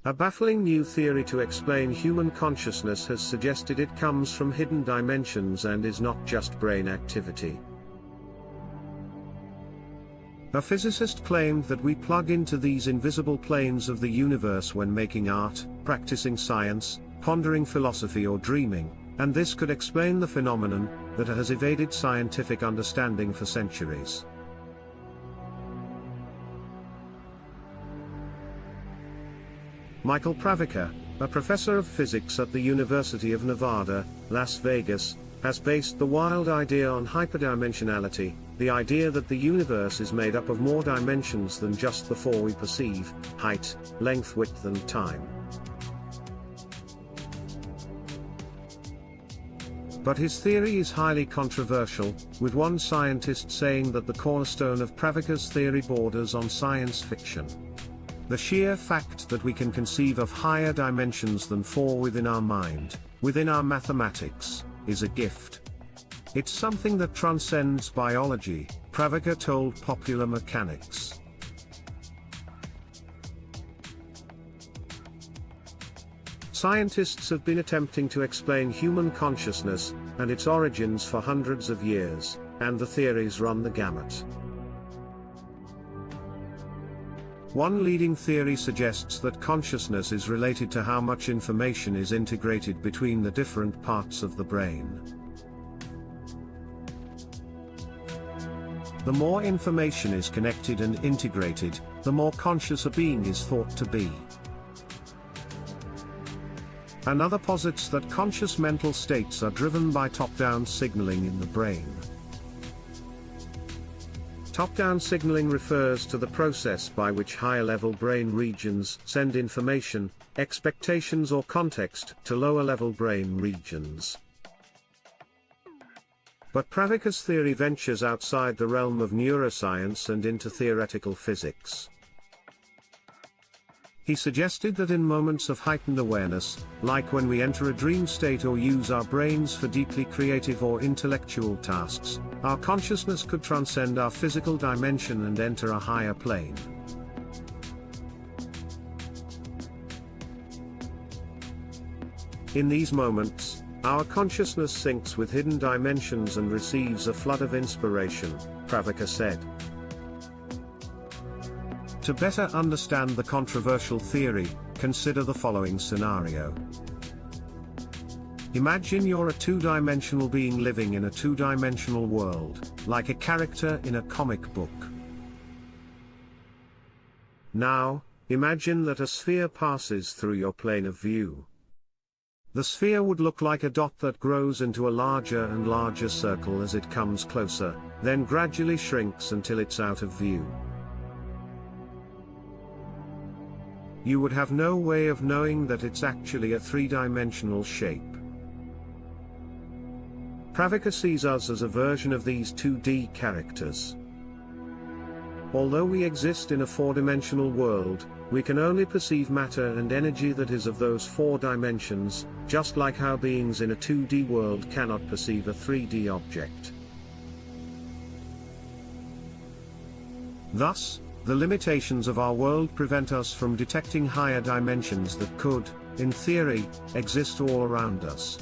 A baffling new theory to explain human consciousness has suggested it comes from hidden dimensions and is not just brain activity. A physicist claimed that we plug into these invisible planes of the universe when making art, practicing science, pondering philosophy or dreaming, and this could explain the phenomenon that has evaded scientific understanding for centuries. Michael Pravica, a professor of physics at the University of Nevada, Las Vegas, has based the wild idea on hyperdimensionality, the idea that the universe is made up of more dimensions than just the four we perceive: height, length, width and time. But his theory is highly controversial, with one scientist saying that the cornerstone of Pravica's theory borders on science fiction. The sheer fact that we can conceive of higher dimensions than four within our mind, within our mathematics, is a gift. It's something that transcends biology, Pravica told Popular Mechanics. Scientists have been attempting to explain human consciousness and its origins for hundreds of years, and the theories run the gamut. One leading theory suggests that consciousness is related to how much information is integrated between the different parts of the brain. The more information is connected and integrated, the more conscious a being is thought to be. Another posits that conscious mental states are driven by top-down signaling in the brain. Top-down signaling refers to the process by which higher-level brain regions send information, expectations or context to lower-level brain regions. But Pravica's theory ventures outside the realm of neuroscience and into theoretical physics. He suggested that in moments of heightened awareness, like when we enter a dream state or use our brains for deeply creative or intellectual tasks, our consciousness could transcend our physical dimension and enter a higher plane. In these moments, our consciousness syncs with hidden dimensions and receives a flood of inspiration, Pravica said. To better understand the controversial theory, consider the following scenario. Imagine you're a two-dimensional being living in a two-dimensional world, like a character in a comic book. Now, imagine that a sphere passes through your plane of view. The sphere would look like a dot that grows into a larger and larger circle as it comes closer, then gradually shrinks until it's out of view. You would have no way of knowing that it's actually a three-dimensional shape. Pravica sees us as a version of these 2D characters. Although we exist in a four-dimensional world, we can only perceive matter and energy that is of those four dimensions, just like how beings in a 2D world cannot perceive a 3D object. Thus, the limitations of our world prevent us from detecting higher dimensions that could, in theory, exist all around us.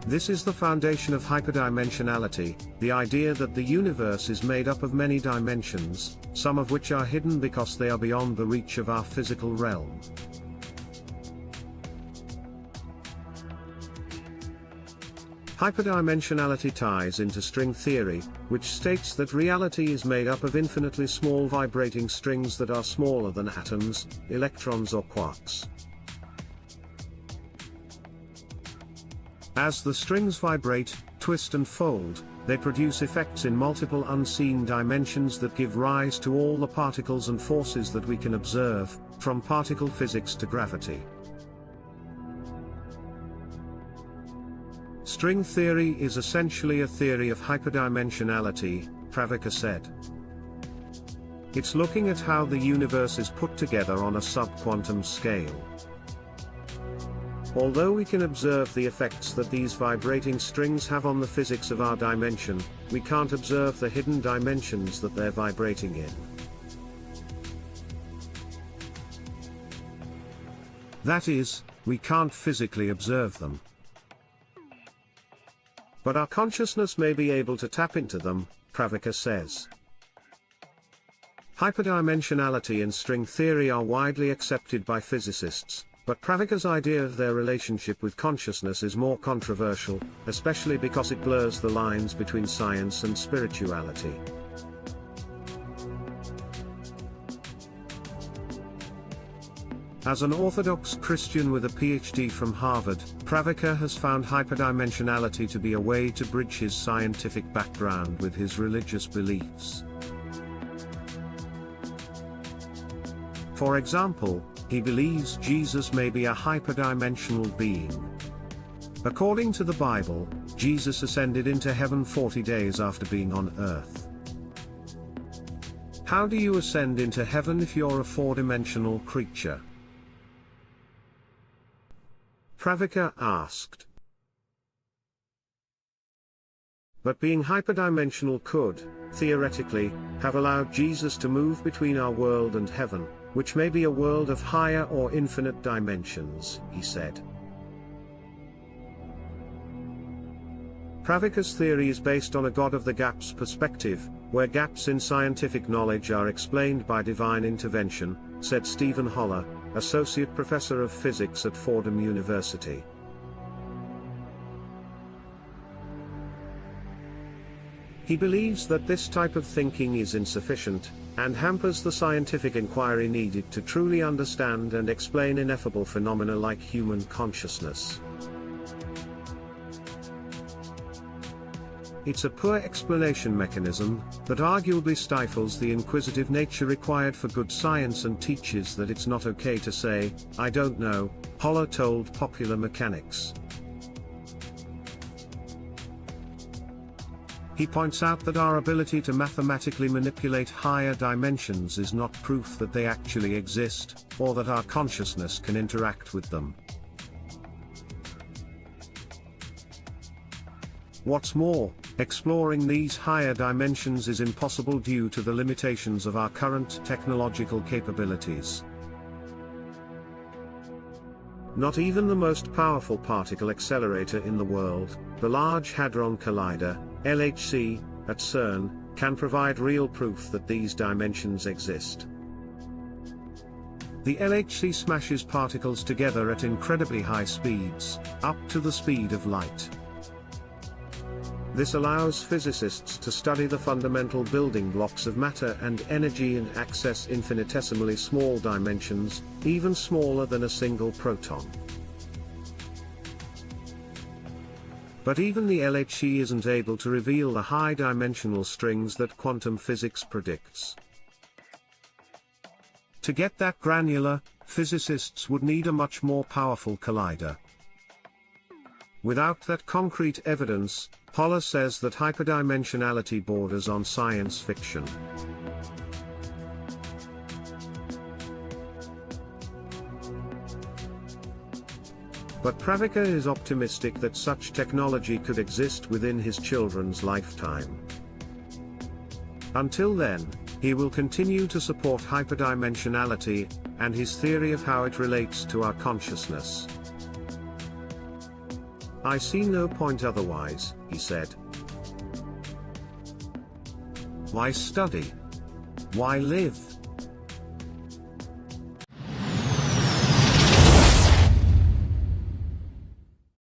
This is the foundation of hyperdimensionality, the idea that the universe is made up of many dimensions, some of which are hidden because they are beyond the reach of our physical realm. Hyperdimensionality ties into string theory, which states that reality is made up of infinitely small vibrating strings that are smaller than atoms, electrons or quarks. As the strings vibrate, twist and fold, they produce effects in multiple unseen dimensions that give rise to all the particles and forces that we can observe, from particle physics to gravity. String theory is essentially a theory of hyperdimensionality, Pravica said. It's looking at how the universe is put together on a subquantum scale. Although we can observe the effects that these vibrating strings have on the physics of our dimension, we can't observe the hidden dimensions that they're vibrating in. That is, we can't physically observe them. But our consciousness may be able to tap into them, Pravika says. Hyperdimensionality and string theory are widely accepted by physicists, but Pravika's idea of their relationship with consciousness is more controversial, especially because it blurs the lines between science and spirituality. As an Orthodox Christian with a PhD from Harvard, Pravika has found hyperdimensionality to be a way to bridge his scientific background with his religious beliefs. For example, he believes Jesus may be a hyperdimensional being. According to the Bible, Jesus ascended into heaven 40 days after being on earth. How do you ascend into heaven if you're a four-dimensional creature? Pravika asked. But being hyperdimensional could, theoretically, have allowed Jesus to move between our world and heaven, which may be a world of higher or infinite dimensions, he said. Pravika's theory is based on a God of the gaps perspective, where gaps in scientific knowledge are explained by divine intervention, said Stephen Holler, Associate Professor of Physics at Fordham University. He believes that this type of thinking is insufficient, and hampers the scientific inquiry needed to truly understand and explain ineffable phenomena like human consciousness. It's a poor explanation mechanism that arguably stifles the inquisitive nature required for good science and teaches that it's not okay to say, "I don't know," Holler told Popular Mechanics. He points out that our ability to mathematically manipulate higher dimensions is not proof that they actually exist, or that our consciousness can interact with them. What's more, exploring these higher dimensions is impossible due to the limitations of our current technological capabilities. Not even the most powerful particle accelerator in the world, the Large Hadron Collider, LHC, at CERN, can provide real proof that these dimensions exist. The LHC smashes particles together at incredibly high speeds, up to the speed of light. This allows physicists to study the fundamental building blocks of matter and energy and access infinitesimally small dimensions, even smaller than a single proton. But even the LHC isn't able to reveal the high-dimensional strings that quantum physics predicts. To get that granular, physicists would need a much more powerful collider. Without that concrete evidence, Holler says that hyperdimensionality borders on science fiction. But Pravika is optimistic that such technology could exist within his children's lifetime. Until then, he will continue to support hyperdimensionality, and his theory of how it relates to our consciousness. "I see no point otherwise," he said. Why study? Why live?